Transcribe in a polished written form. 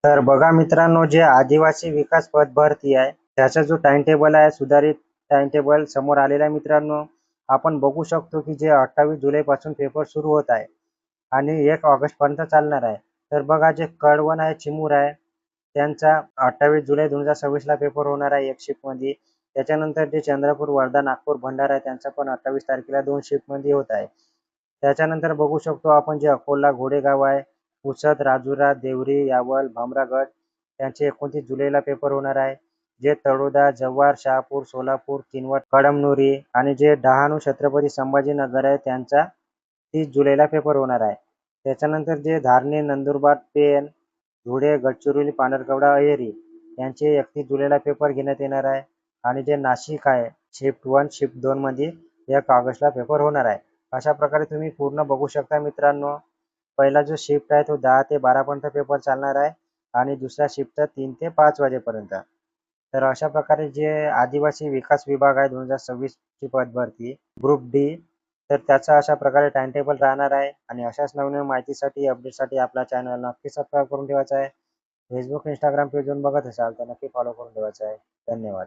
तर बघा मित्रांनो, जे आदिवासी विकास पद भरती आहे त्याचा जो टाइम टेबल आहे, सुधारित टाइम टेबल समोर आलेला आहे मित्रांनो. आपण बघू शकतो की जे 28 जुलै पासून पेपर सुरू होत आहे आणि 1 ऑगस्ट पर्यंत चालणार आहे. तर बघा, जे कळवण आहे, चिमूर आहे, त्यांचा 28 जुलै 2026 ला पेपर होणार आहे 1 शिफ्ट मध्ये. त्याच्यानंतर जे चंद्रपूर, वर्धा, नागपूर, भंडारा आहे त्यांचा पण 28 तारखेला 2 शिफ्ट मध्ये होत आहे. त्याच्यानंतर बघू शकतो आपण जे अकोला, घोडेगाव आहे, पुसद, राजुरा, देवरी, यावल, भामरागड यांचे 29 जुलैला पेपर होणार आहे. जे तळोदा, जव्हार, शहापूर, सोलापूर, किनवट, कळमनुरी आणि जे डहाणू, छत्रपती संभाजीनगर आहे त्यांचा 30 जुलैला पेपर होणार आहे. त्याच्यानंतर जे धारणी, नंदुरबार, पेण, धुळे, गडचिरोली, पांढरकवडा, अहेरी यांचे 31 जुलैला पेपर घेण्यात येणार आहे. आणि जे नाशिक आहे, शिफ्ट 1 शिफ्ट 2 मध्ये 1 ऑगस्टला पेपर होणार आहे. अशा प्रकारे तुम्ही पूर्ण बघू शकता मित्रांनो. पहिला जो शिफ्ट आहे तो 10 ते 12 पर्यंत पेपर चालणार आहे आणि दुसरा शिफ्टचा 3 ते 5 वाजेपर्यंत. तर अशा प्रकारे जे आदिवासी विकास विभाग आहे 2026 ची पद भरती ग्रुप डी, तर त्याचा अशा प्रकारे टाइम टेबल राहणार आहे. आणि अशाच नवीन माहितीसाठी, अपडेटसाठी आपला चॅनल नक्की सबस्क्राईब करून ठेवायचा आहे. फेसबुक, इंस्टाग्राम पेजवरून बघत असाल तर नक्की फॉलो करून ठेवायचा आहे. धन्यवाद.